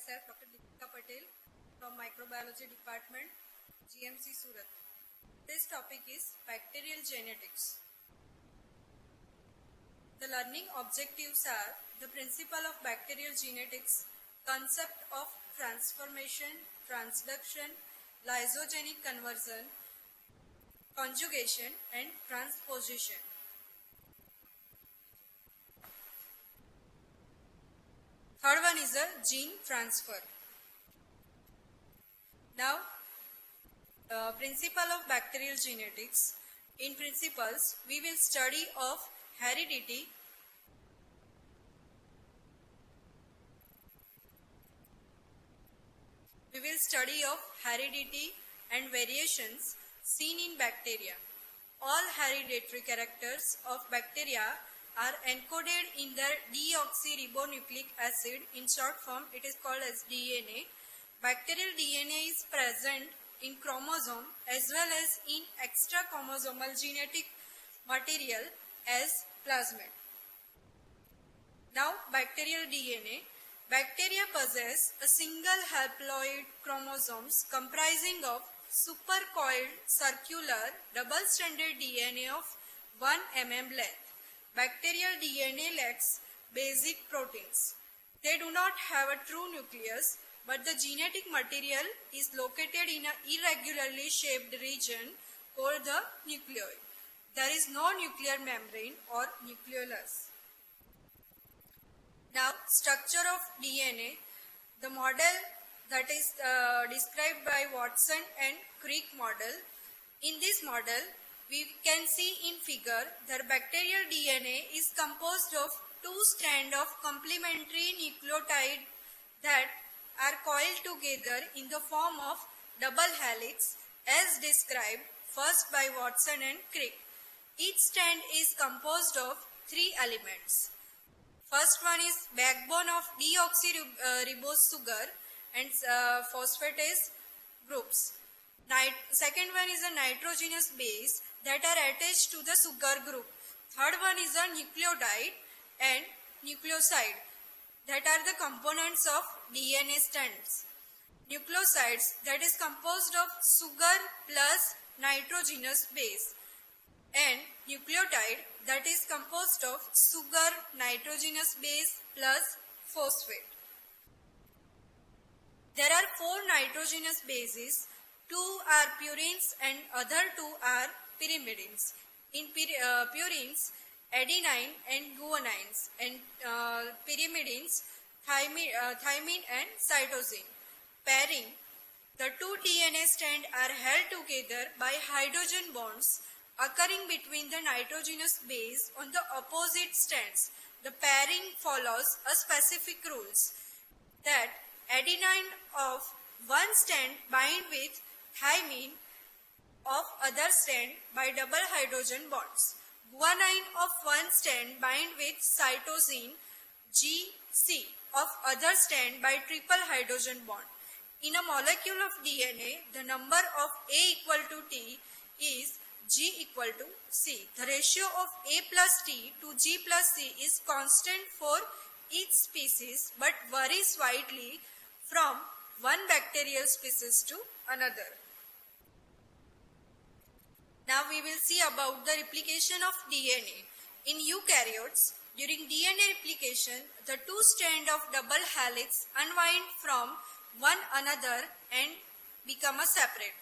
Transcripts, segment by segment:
myself, Dr. Deepika Patel from Microbiology Department, GMC Surat. This topic is bacterial genetics. The learning objectives are the principle of bacterial genetics, concept of transformation, transduction, lysogenic conversion, conjugation and transposition. Third one is the gene transfer. Now, principle of bacterial genetics. In principles, we will study of heredity, and variations seen in bacteria. All hereditary characters of bacteria are encoded in their deoxyribonucleic acid. In short form, it is called as DNA. Bacterial DNA is present in chromosome as well as in extrachromosomal genetic material as plasmid. Now, bacterial DNA. Bacteria possess a single haploid chromosomes comprising of supercoiled circular double-stranded DNA of 1 mm length. Bacterial DNA lacks basic proteins. They do not have a true nucleus, but the genetic material is located in an irregularly shaped region called the nucleus. There is no nuclear membrane or nucleolus. Now, structure of DNA. The model that is described by Watson and Crick model. In this model, we can see in figure that bacterial DNA is composed of two strands of complementary nucleotide that are coiled together in the form of double helix as described first by Watson and Crick. Each strand is composed of three elements. First one is backbone of deoxyribose sugar and phosphatase groups. Second one is a nitrogenous base that are attached to the sugar group. Third one is a nucleotide and nucleoside that are the components of DNA strands. Nucleosides that is composed of sugar plus nitrogenous base, and nucleotide that is composed of sugar, nitrogenous base plus phosphate. There are 4 nitrogenous bases. 2 are purines and other 2 are pyrimidines. In purines, adenine and guanines, and pyrimidines, thymine and cytosine. Pairing. The 2 DNA strands are held together by hydrogen bonds occurring between the nitrogenous base on the opposite strands. The pairing follows a specific rules that adenine of one strand bind with thymine of other strand by double hydrogen bonds. Guanine of one strand bind with cytosine GC of other strand by triple hydrogen bond. In a molecule of DNA, the number of A equal to T is G equal to C. The ratio of A plus T to G plus C is constant for each species but varies widely from one bacterial species to another. Now we will see about the replication of DNA. In eukaryotes, during DNA replication, the 2 strands of double helix unwind from one another and become a separate.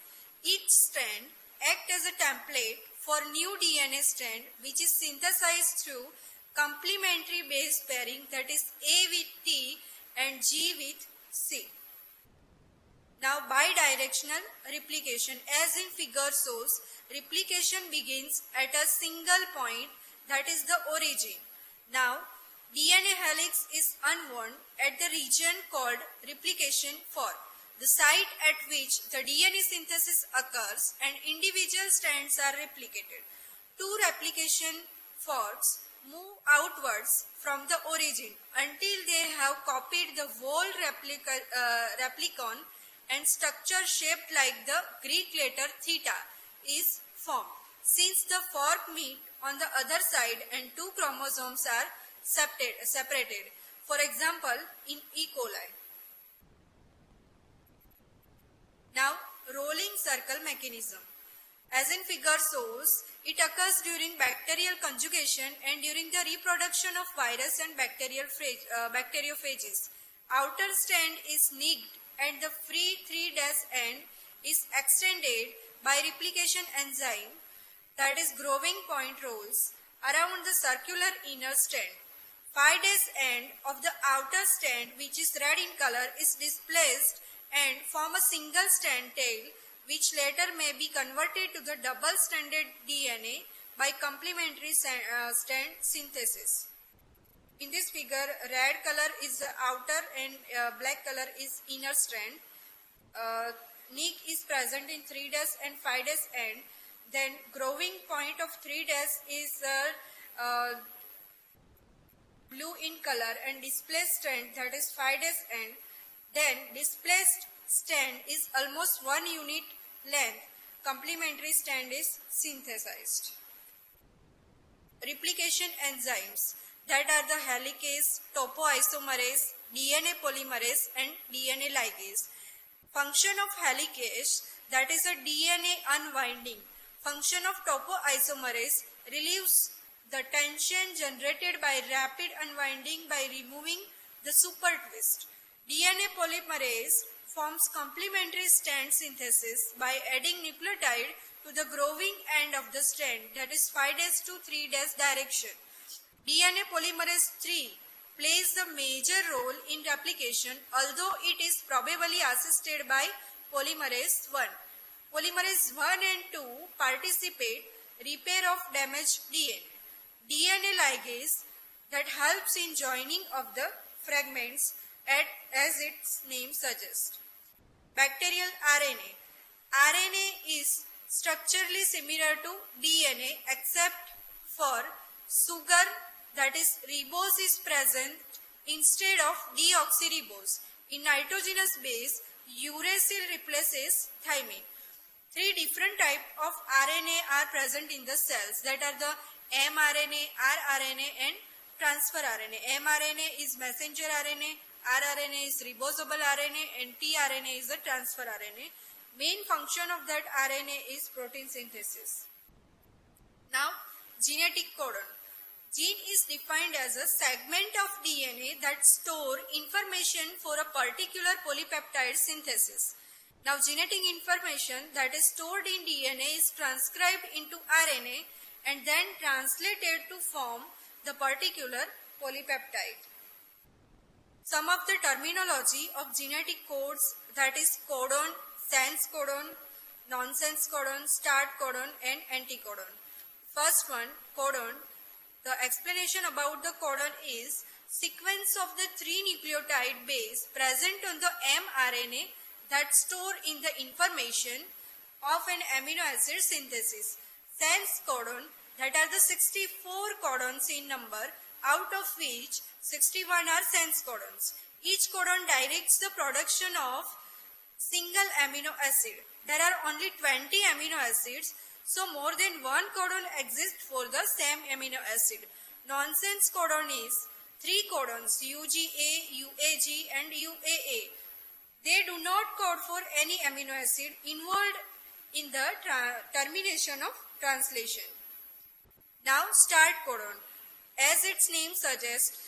Each strand acts as a template for new DNA strand which is synthesized through complementary base pairing, that is A with T and G with C. Now bidirectional replication. As in figure shows, replication begins at a single point, that is the origin. Now DNA helix is unwound at the region called replication fork, the site at which the DNA synthesis occurs and individual strands are replicated. 2 replication forks move outwards from the origin until they have copied the whole replicon, and structure shaped like the Greek letter theta is formed. Since the fork meet on the other side and 2 chromosomes are separated. For example, in E. coli. Now, rolling circle mechanism. As in figure shows, it occurs during bacterial conjugation and during the reproduction of virus and bacteriophages. Outer strand is nicked and the free 3' end is extended by replication enzyme, that is growing point rolls, around the circular inner strand. 5' end of the outer strand, which is red in color, is displaced and form a single strand tail, which later may be converted to the double-stranded DNA by complementary strand synthesis. In this figure, red color is the outer and black color is inner strand. Nick is present in 3' and 5' end. Then growing point of 3' is blue in color and displaced strand, that is 5' end. Then displaced strand is almost 1 unit length. Complementary strand is synthesized. Replication enzymes, that are the helicase, topoisomerase, DNA polymerase and DNA ligase. Function of helicase, that is a DNA unwinding. Function of topoisomerase relieves the tension generated by rapid unwinding by removing the super twist. DNA polymerase forms complementary strand synthesis by adding nucleotide to the growing end of the strand, that is 5' to 3' direction. DNA polymerase 3 plays a major role in replication, although it is probably assisted by polymerase 1. Polymerase 1 and 2 participate repair of damaged DNA. DNA ligase that helps in joining of the fragments as its name suggests. Bacterial RNA. RNA is structurally similar to DNA except for sugar, that is ribose is present instead of deoxyribose. In nitrogenous base, uracil replaces thymine. 3 different types of RNA are present in the cells, that are the mRNA, rRNA and transfer RNA. mRNA is messenger RNA, rRNA is ribosable RNA and tRNA is the transfer RNA. Main function of that RNA is protein synthesis. Now, genetic codon. Gene is defined as a segment of DNA that store information for a particular polypeptide synthesis. Now, genetic information that is stored in DNA is transcribed into RNA and then translated to form the particular polypeptide. Some of the terminology of genetic codes, that is codon, sense codon, nonsense codon, start codon and anticodon. First one, codon. The explanation about the codon is sequence of the 3 nucleotide base present on the mRNA that store in the information of an amino acid synthesis. Sense codon, that are the 64 codons in number, out of which 61 are sense codons. Each codon directs the production of single amino acid. There are only 20 amino acids, so more than one codon exists for the same amino acid. Nonsense codon is 3 codons, UGA, UAG and UAA. They do not code for any amino acid involved in the termination of translation. Now, start codon. As its name suggests,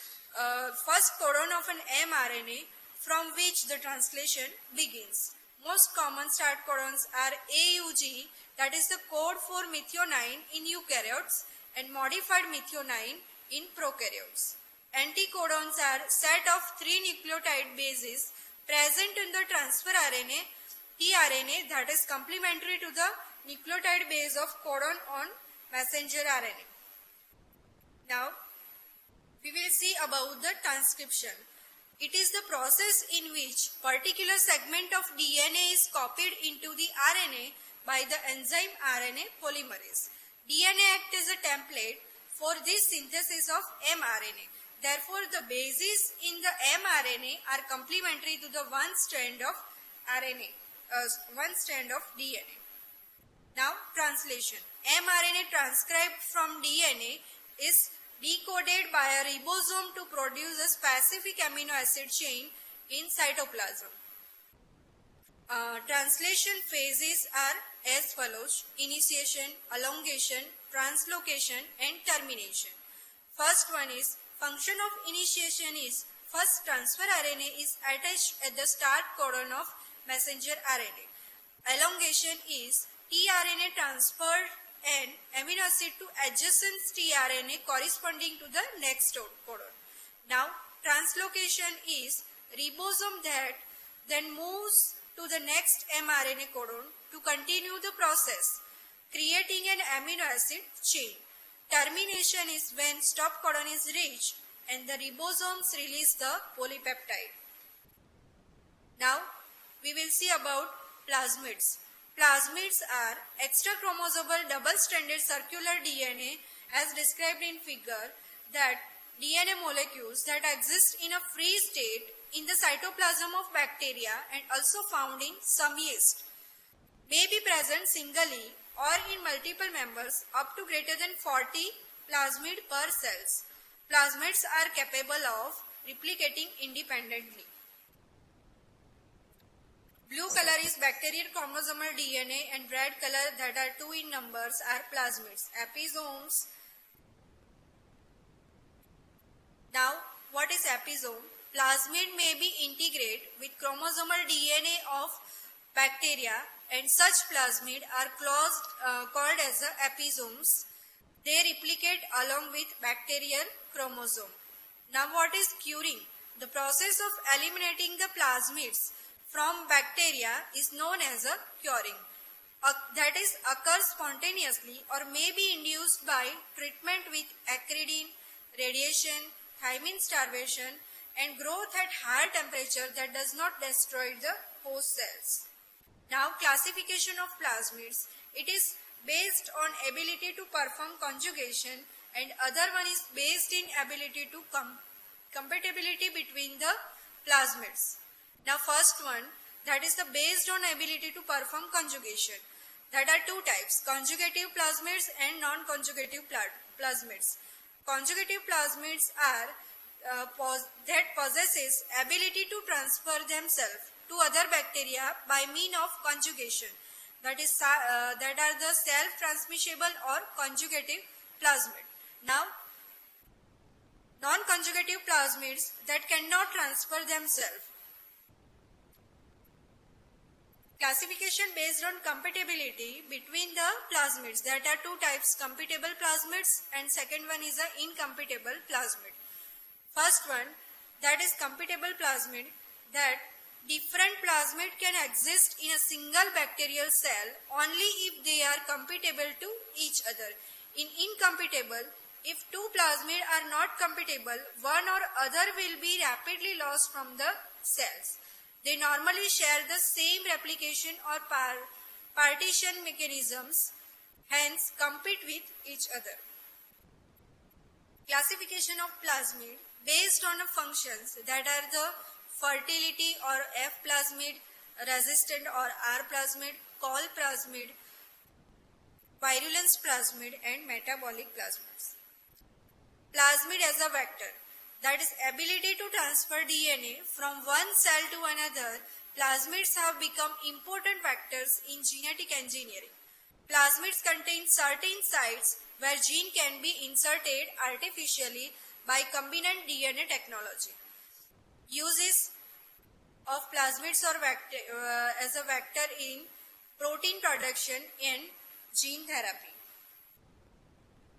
first codon of an mRNA from which the translation begins. Most common start codons are AUG, that is the code for methionine in eukaryotes and modified methionine in prokaryotes. Anticodons are set of 3 nucleotide bases present in the transfer RNA, tRNA, that is complementary to the nucleotide base of codon on messenger RNA. Now, we will see about the transcription. It is the process in which particular segment of DNA is copied into the RNA by the enzyme RNA polymerase. DNA acts as a template for this synthesis of mRNA. Therefore, the bases in the mRNA are complementary to the one strand of DNA. Now, translation. mRNA transcribed from DNA is decoded by a ribosome to produce a specific amino acid chain in cytoplasm. Translation phases are as follows: initiation, elongation, translocation and termination. First one is function of initiation is first transfer RNA is attached at the start codon of messenger RNA. Elongation is tRNA transferred an amino acid to adjacent tRNA corresponding to the next codon. Now translocation is ribosome that then moves to the next mRNA codon to continue the process, creating an amino acid chain. Termination is when stop codon is reached and the ribosomes release the polypeptide. Now we will see about plasmids. Plasmids are extrachromosomal double-stranded circular DNA as described in figure, that DNA molecules that exist in a free state in the cytoplasm of bacteria and also found in some yeast, may be present singly or in multiple members up to greater than 40 plasmid per cells. Plasmids are capable of replicating independently. Blue color is bacterial chromosomal DNA and red color, that are 2 in numbers, are plasmids. Episomes. Now, what is episome? Plasmid may be integrate with chromosomal DNA of bacteria, and such plasmid are called as episomes. They replicate along with bacterial chromosome. Now what is curing? The process of eliminating the plasmids from bacteria is known as a curing. That is, occurs spontaneously or may be induced by treatment with acridine, radiation, thymine starvation, and growth at higher temperature that does not destroy the host cells. Now classification of plasmids. It is based on ability to perform conjugation, and other one is based in ability to compatibility between the plasmids. Now first one, that is the based on ability to perform conjugation. That are 2 types: conjugative plasmids and non-conjugative plasmids. Conjugative plasmids are that possesses ability to transfer themselves to other bacteria by means of conjugation. That are the self-transmissible or conjugative plasmid. Now, non-conjugative plasmids that cannot transfer themselves. Classification based on compatibility between the plasmids. That are 2 types: compatible plasmids and second one is an incompatible plasmid. First one, that is compatible plasmid, that different plasmid can exist in a single bacterial cell only if they are compatible to each other. In incompatible, if 2 plasmid are not compatible, one or other will be rapidly lost from the cells. They normally share the same replication or partition mechanisms, hence compete with each other. Classification of plasmid based on the functions, that are the fertility or F plasmid, resistant or R plasmid, col plasmid, virulence plasmid and metabolic plasmids. Plasmid as a vector, that is ability to transfer DNA from one cell to another. Plasmids have become important vectors in genetic engineering. Plasmids contain certain sites where gene can be inserted artificially by recombinant DNA technology. Uses of plasmids or as a vector in protein production and gene therapy.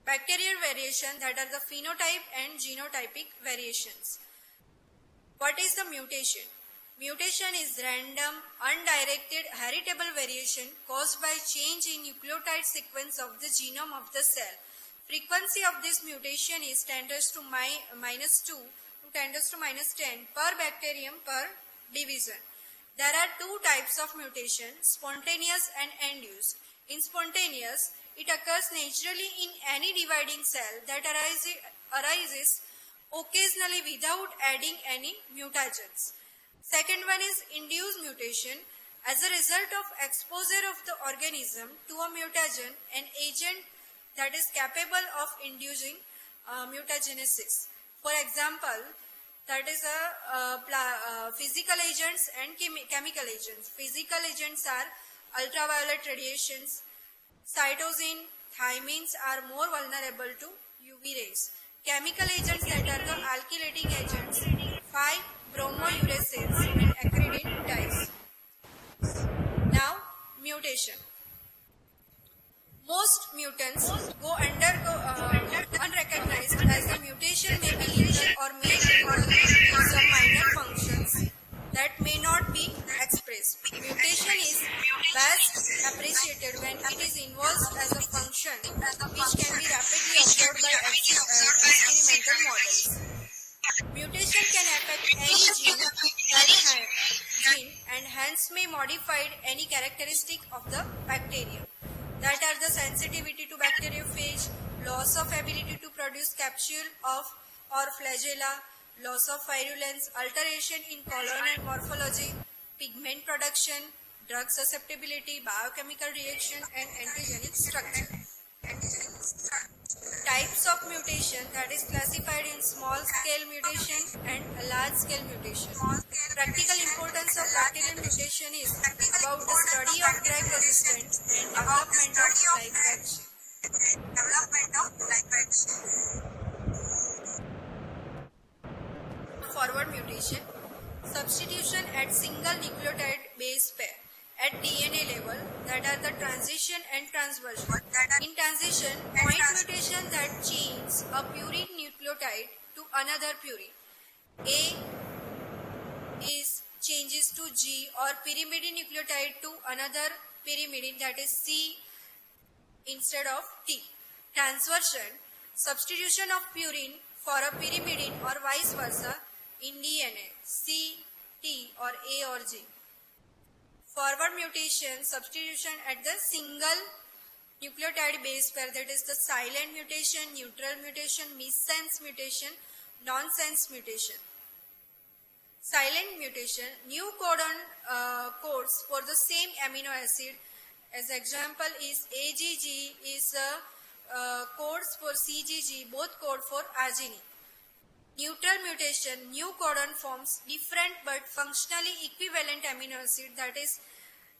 Bacterial variation, that are the phenotype and genotypic variations. What is the mutation? Mutation is random, undirected, heritable variation caused by change in nucleotide sequence of the genome of the cell. Frequency of this mutation is 10 to minus 2 to 10 to minus 10 per bacterium per division. There are 2 types of mutation, spontaneous and induced. In spontaneous, it occurs naturally in any dividing cell that arises occasionally without adding any mutagens. Second one is induced mutation. As a result of exposure of the organism to a mutagen, an agent that is capable of inducing mutagenesis. For example, That is physical agents and chemical agents. Physical agents are ultraviolet radiations. Cytosine, thymines are more vulnerable to UV rays. Chemical agents that are the alkylating agents, 5-bromouraceanes and acridine dyes. Now, mutation. Most mutants go unrecognized as the mutation may be lethal or may involve some minor functions that may not be expressed. Mutation is best appreciated when it is involved as a function which can be rapidly observed by experimental models. Mutation can affect any gene and hence may modify any characteristic of the bacterium. That are the sensitivity to bacteriophage, loss of ability to produce capsule or flagella, loss of virulence, alteration in colonial morphology, pigment production, drug susceptibility, biochemical reaction and antigenic structure. Types of mutation, that is classified in small scale mutation and large scale mutation. Practical importance of bacterial mutation is about the study of drug resistance and development of life action. Forward mutation, substitution at single nucleotide base pair at DNA level, that are the transition and transversion. In transition, point mutation that changes a purine nucleotide to another purine. A is changes to G or pyrimidine nucleotide to another pyrimidine, that is C instead of T. Transversion, substitution of purine for a pyrimidine or vice versa in DNA, C, T or A or G. Forward mutation, substitution at the single nucleotide base pair, that is the silent mutation, neutral mutation, missense mutation, nonsense mutation. Silent mutation, new codon codes for the same amino acid. As example is AGG is codes for CGG, both code for arginine. Neutral mutation, new codon forms different but functionally equivalent amino acid, that is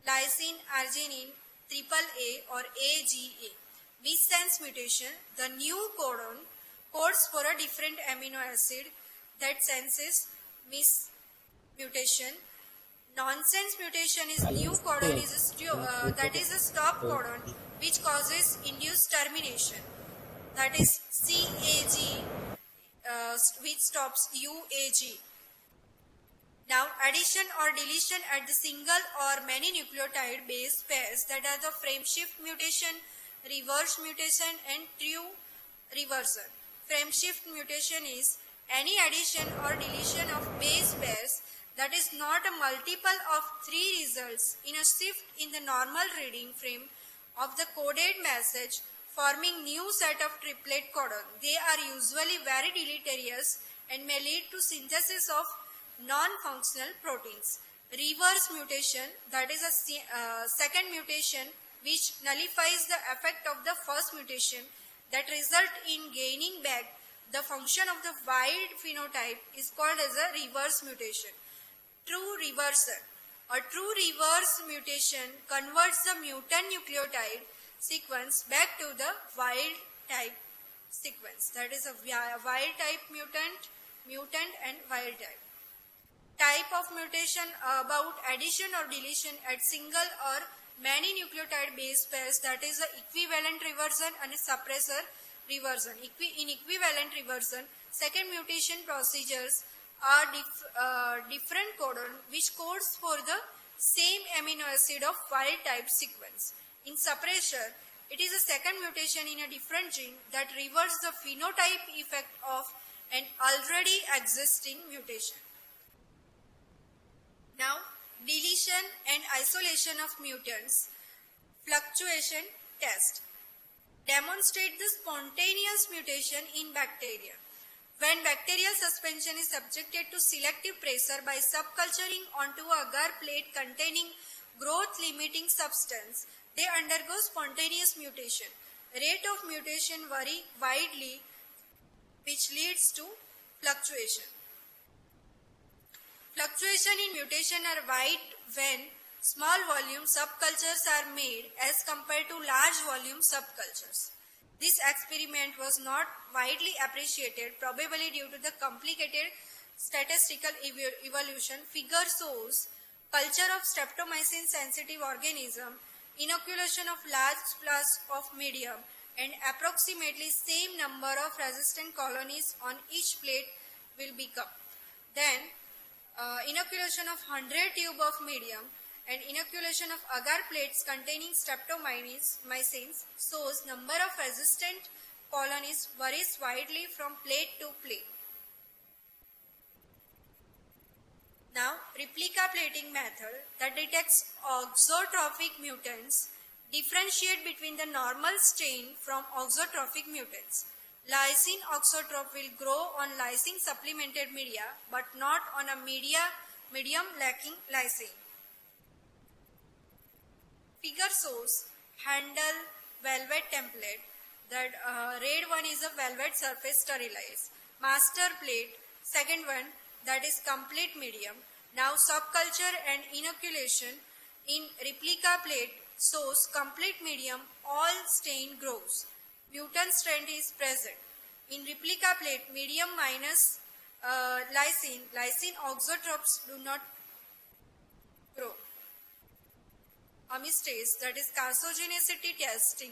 lysine, arginine, AAA or AGA. Missense mutation, the new codon codes for a different amino acid, that senses mutation. Nonsense mutation is new codon is that is a stop codon which causes induced termination, that is CAG which stops UAG. Now addition or deletion at the single or many nucleotide base pairs, that are the frame shift mutation, reverse mutation and true reversal. Frame shift mutation is any addition or deletion of base pairs that is not a multiple of 3 results in a shift in the normal reading frame of the coded message, forming new set of triplet codon. They are usually very deleterious and may lead to synthesis of non-functional proteins. Reverse mutation, that is a second mutation which nullifies the effect of the first mutation, that result in gaining back the function of the wild phenotype, is called as a reverse mutation. True reversal. A true reverse mutation converts the mutant nucleotide sequence back to the wild type sequence. That is a wild type mutant and wild type. Type of mutation about addition or deletion at single or many nucleotide base pairs, that is a equivalent reversion and a suppressor reversion. In equivalent reversion, second mutation procedures are different codon which codes for the same amino acid of wild type sequence. In suppressor, it is a second mutation in a different gene that reverses the phenotype effect of an already existing mutation. Now, deletion and isolation of mutants. Fluctuation test. Demonstrate the spontaneous mutation in bacteria. When bacterial suspension is subjected to selective pressure by subculturing onto a agar plate containing growth limiting substance, they undergo spontaneous mutation. Rate of mutation vary widely, which leads to fluctuation. Fluctuation in mutation are wide when small volume subcultures are made as compared to large volume subcultures. This experiment was not widely appreciated, probably due to the complicated statistical evolution. Figure shows culture of streptomycin sensitive organism, inoculation of large plus of medium, and approximately same number of resistant colonies on each plate will become. Then inoculation of 100 tube of medium and inoculation of agar plates containing streptomycins shows number of resistant colonies varies widely from plate to plate. Now, replica plating method that detects auxotrophic mutants differentiate between the normal strain from auxotrophic mutants. Lysine auxotroph will grow on lysine supplemented media but not on a medium lacking lysine. Figure shows handle velvet template. That red one is a velvet surface sterilized. Master plate, second one that is complete medium. Now subculture and inoculation in replica plate shows complete medium, all stain grows. Mutant strand is present. In replica plate, medium minus lysine auxotrophs do not grow. Amylase, that is carcinogenicity testing,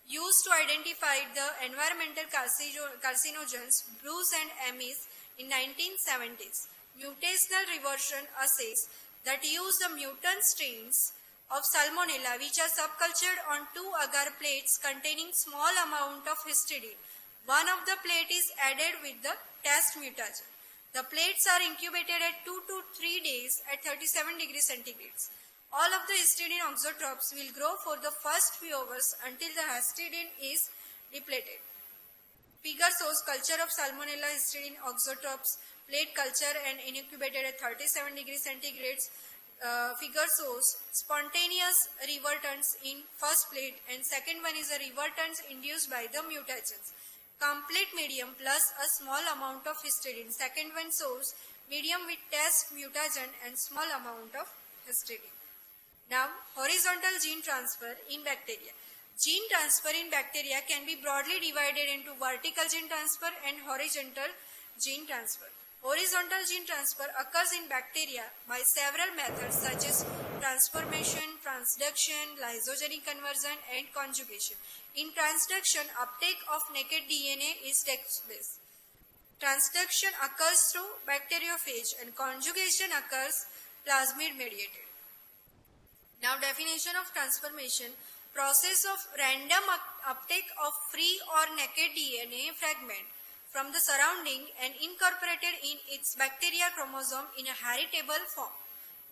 used to identify the environmental carcinogens Bruce and Amis in 1970s. Mutational reversion assays that use the mutant strains of Salmonella which are subcultured on 2 agar plates containing small amount of histidine. One of the plate is added with the test mutagen. The plates are incubated at 2 to 3 days at 37 degrees centigrade. All of the histidine auxotrophs will grow for the first few hours until the histidine is depleted. Figure shows culture of Salmonella histidine auxotrophs, plate culture and incubated at 37 degrees centigrade. Figure shows spontaneous revertants in first plate and second one is a revertants induced by the mutagens. Complete medium plus a small amount of histidine. Second one shows medium with test mutagen and small amount of histidine. Now, horizontal gene transfer in bacteria. Gene transfer in bacteria can be broadly divided into vertical gene transfer and horizontal gene transfer. Horizontal gene transfer occurs in bacteria by several methods such as transformation, transduction, lysogenic conversion and conjugation. In transduction, uptake of naked DNA takes place. Transduction occurs through bacteriophage and conjugation occurs plasmid mediated. Now definition of transformation, process of random uptake of free or naked DNA fragment from the surrounding and incorporated in its bacteria chromosome in a heritable form.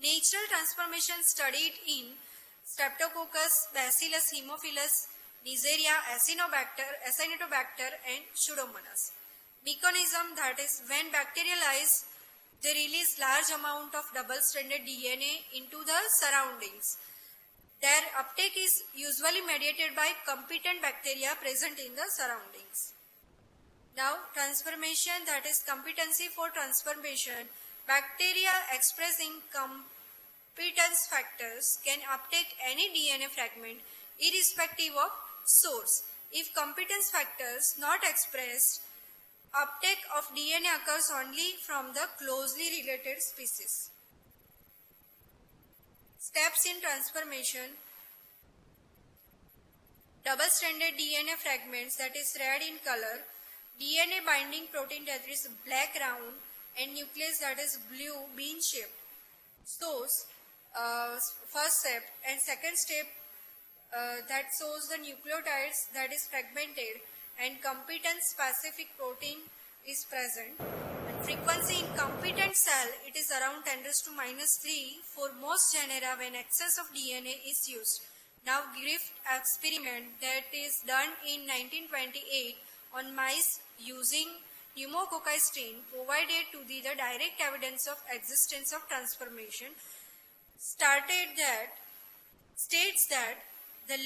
Natural transformation studied in Streptococcus, Bacillus haemophilus, Neisseria, Acinetobacter and Pseudomonas. Mechanism, that is when bacteria lies, they release large amount of double-stranded DNA into the surroundings. Their uptake is usually mediated by competent bacteria present in the surroundings. Now, transformation, that is competency for transformation. Bacteria expressing competence factors can uptake any DNA fragment irrespective of source. If competence factors not expressed, uptake of DNA occurs only from the closely related species. Steps in transformation. Double-stranded DNA fragments, that is red in color. DNA binding protein, that is black round, and nucleus, that is blue bean shaped. Shows first step, and second step that shows the nucleotides, that is fragmented, and competent specific protein is present. And frequency in competent cell, it is around 10 raised to -3 for most genera when excess of DNA is used. Now Griffith experiment that is done in 1928 on mice using pneumococci strain provided to the direct evidence of existence of transformation states that the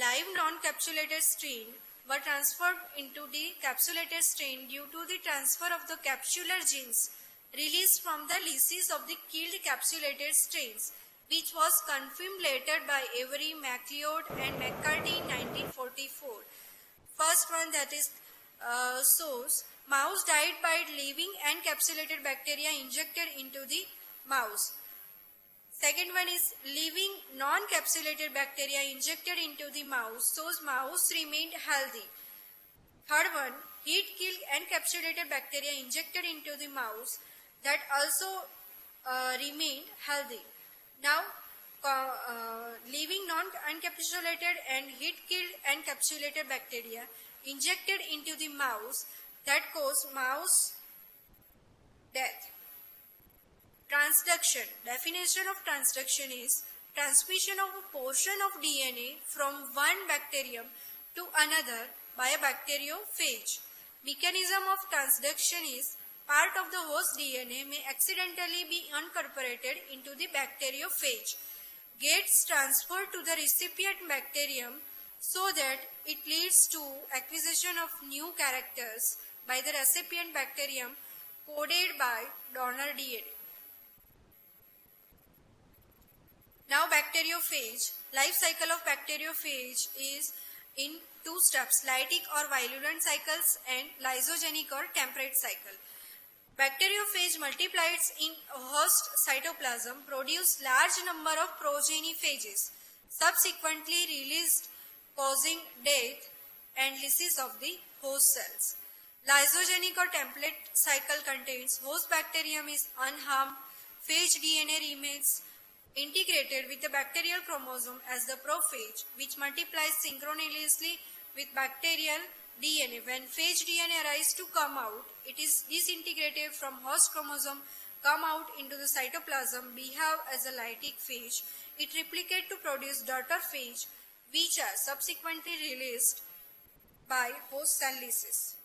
live non-capsulated strain were transferred into the capsulated strain due to the transfer of the capsular genes released from the lysis of the killed capsulated strains, which was confirmed later by Avery, MacLeod and McCarthy in 1944. First one, that is source. Mouse died by living encapsulated bacteria injected into the mouse. Second one is living non-capsulated bacteria injected into the mouse, so mouse remained healthy. Third one, heat-killed encapsulated bacteria injected into the mouse that also remained healthy. Now, living non-encapsulated and heat-killed encapsulated bacteria injected into the mouse that caused mouse death. Transduction. Definition of transduction is transmission of a portion of DNA from one bacterium to another by a bacteriophage. Mechanism of transduction is part of the host DNA may accidentally be incorporated into the bacteriophage, gets transferred to the recipient bacterium so that it leads to acquisition of new characters by the recipient bacterium coded by donor DNA. Now bacteriophage. Life cycle of bacteriophage is in two steps, lytic or virulent cycles and lysogenic or temperate cycle. Bacteriophage multiplies in host cytoplasm, produce large number of progeniphages, subsequently released causing death and lysis of the host cells. Lysogenic or template cycle contains host bacterium is unharmed, phage DNA remains integrated with the bacterial chromosome as the prophage, which multiplies synchronously with bacterial DNA. When phage DNA arises to come out, it is disintegrated from host chromosome, come out into the cytoplasm, behave as a lytic phage. It replicates to produce daughter phage, which are subsequently released by host cell lysis.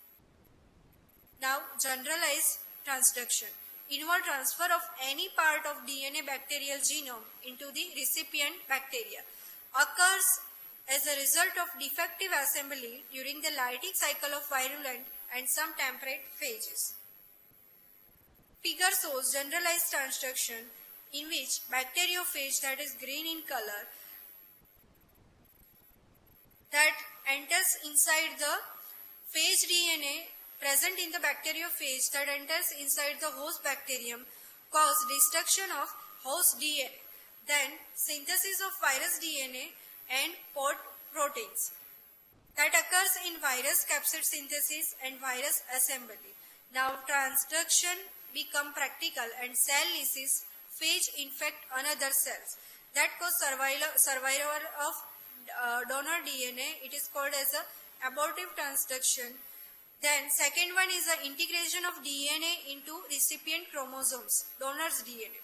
Now, generalized transduction. Involve transfer of any part of DNA bacterial genome into the recipient bacteria. Occurs as a result of defective assembly during the lytic cycle of virulent and some temperate phages. Figure shows generalized transduction in which bacteriophage, that is green in color, that enters inside the phage DNA present in the bacteriophage that enters inside the host bacterium cause destruction of host DNA, then synthesis of virus DNA and proteins that occurs in virus capsid synthesis and virus assembly. Now transduction become practical and cell lysis phage infect another cells that cause survival of donor DNA. It is called as a abortive transduction. Then second one is the integration of DNA into recipient chromosomes, donor's DNA.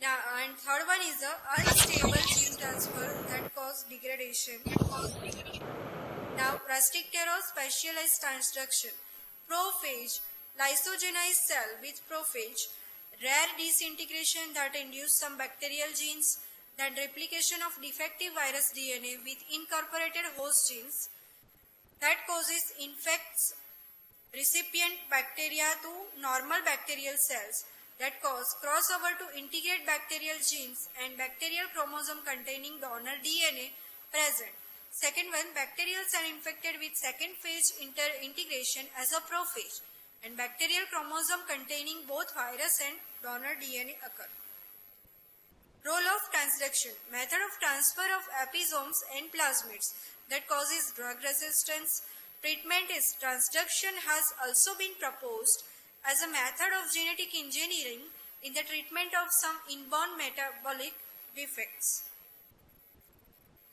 Now, and third one is the unstable gene transfer that cause degradation. Now restricted or specialized transduction. Prophage, lysogenized cell with prophage, rare disintegration that induce some bacterial genes, then replication of defective virus DNA with incorporated host genes, that causes infects recipient bacteria to normal bacterial cells that cause crossover to integrate bacterial genes and bacterial chromosome containing donor DNA present. Second one, bacterial cell infected with second phage integration as a prophage and bacterial chromosome containing both virus and donor DNA occur. Role of transduction. Method of transfer of episomes and plasmids that causes drug resistance. Treatment is transduction has also been proposed as a method of genetic engineering in the treatment of some inborn metabolic defects.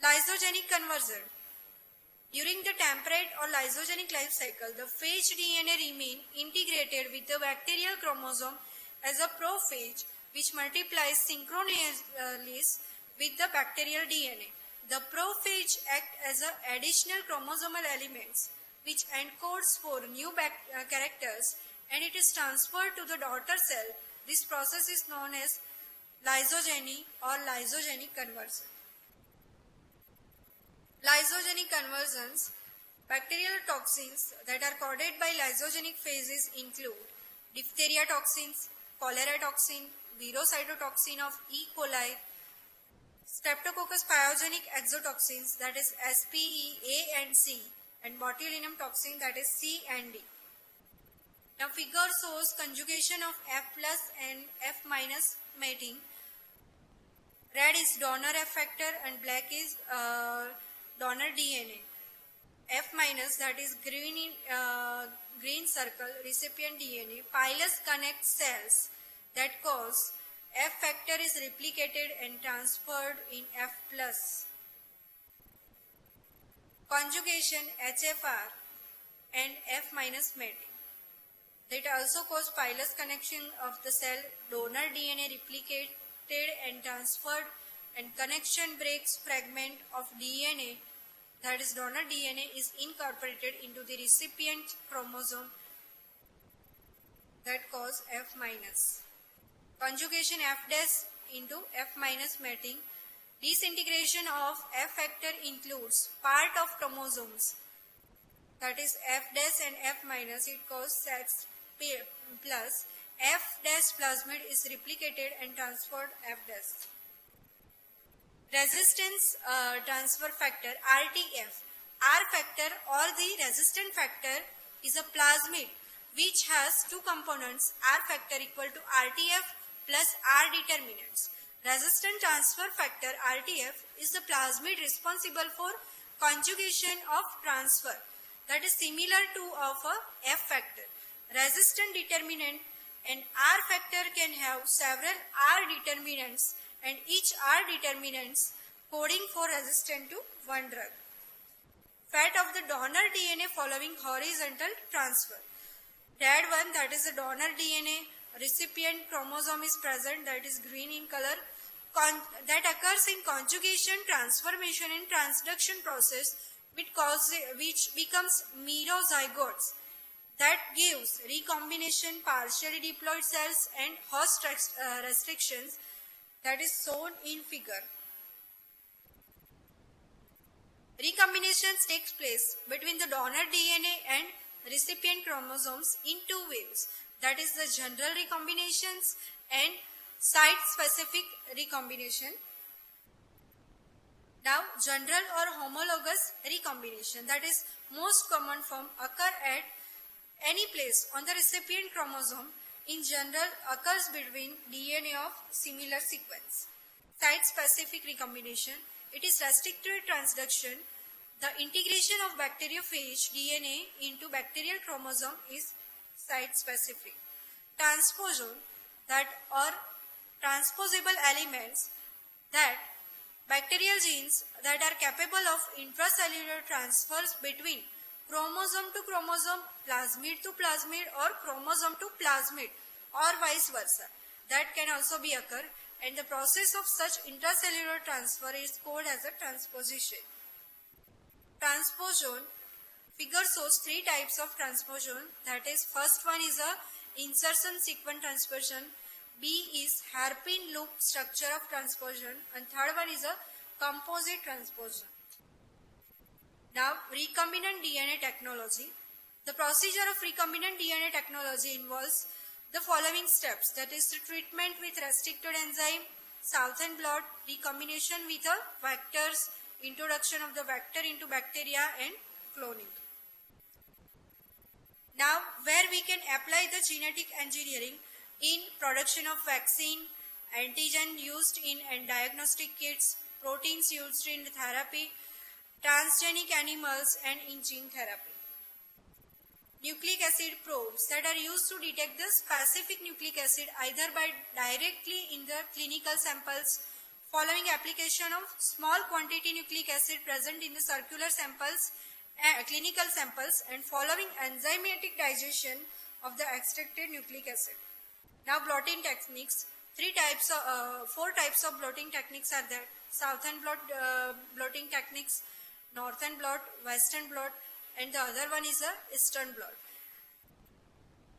Lysogenic conversion. During the temperate or lysogenic life cycle, the phage DNA remain integrated with the bacterial chromosome as a prophage, which multiplies synchronously with the bacterial DNA. The prophage act as additional chromosomal elements which encodes for new characters and it is transferred to the daughter cell. This process is known as lysogeny or lysogenic conversion. Lysogenic conversions. Bacterial toxins that are coded by lysogenic phases include diphtheria toxins, cholera toxin, verocytotoxin of E. coli, Streptococcus pyogenetic exotoxins, that is SPE A and C, and botulinum toxin, that is C and D. Now figure shows conjugation of F plus and F minus mating. Red is donor F factor and black is donor DNA. F minus, that is green circle, recipient DNA. Pilus connects cells that cause F factor is replicated and transferred in F plus. Conjugation HFR and F minus mating. That also cause pilus connection of the cell, donor DNA replicated and transferred, and connection breaks fragment of DNA, that is donor DNA, is incorporated into the recipient chromosome, that cause F minus. Conjugation F dash into F minus mating. Disintegration of F factor includes part of chromosomes, that is F dash and F minus, it causes sex plus. F dash plasmid is replicated and transferred F dash. Resistance transfer factor RTF. R factor or the resistant factor is a plasmid which has two components, R factor equal to RTF plus R determinants. Resistant transfer factor RTF is the plasmid responsible for conjugation of transfer, that is similar to of a F factor. Resistant determinant and R factor can have several R determinants, and each R determinants coding for resistant to one drug. Fate of the donor DNA following horizontal transfer. Red one, that is the donor DNA, recipient chromosome is present, that is green in color, that occurs in conjugation, transformation and transduction process, which becomes merozygotes. That gives recombination, partially diploid cells and host restrictions, that is shown in figure. Recombinations takes place between the donor DNA and recipient chromosomes in two waves, that is the general recombinations and site-specific recombination. Now, general or homologous recombination, that is most common form, occur at any place on the recipient chromosome, in general occurs between DNA of similar sequence. Site-specific recombination, it is restricted transduction. The integration of bacteriophage DNA into bacterial chromosome is site-specific. Transposon, that or transposable elements, that bacterial genes that are capable of intracellular transfers between chromosome to chromosome, plasmid to plasmid, or chromosome to plasmid, or vice versa. That can also be occur, and the process of such intracellular transfer is called as a transposition. Transposon, figure shows three types of transposon. That is, first one is a insertion sequence transposon, B is hairpin loop structure of transposon, and third one is a composite transposon. Now, recombinant DNA technology. The procedure of recombinant DNA technology involves the following steps, that is the treatment with restricted enzyme, Southern blot, recombination with the vectors, introduction of the vector into bacteria, and cloning. Now, where we can apply the genetic engineering in production of vaccine, antigen used in and diagnostic kits, proteins used in therapy, transgenic animals, and in gene therapy. Nucleic acid probes that are used to detect the specific nucleic acid either by directly in the clinical samples, following application of small quantity nucleic acid present in the circular samples, clinical samples, and following enzymatic digestion of the extracted nucleic acid. Now, blotting techniques. Four types of blotting techniques are there. Southern blot blotting techniques, Northern blot, Western blot, and the other one is a Eastern blot.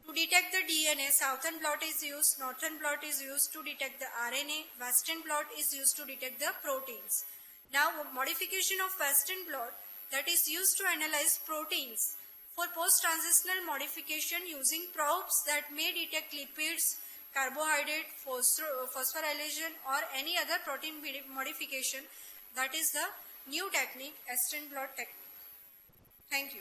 To detect the DNA, Southern blot is used, Northern blot is used to detect the RNA, Western blot is used to detect the proteins. Now, modification of Western blot, that is used to analyze proteins For post-transitional modification using probes that may detect lipids, carbohydrate, phosphorylation or any other protein modification, that is the new technique, Western blot technique. Thank you.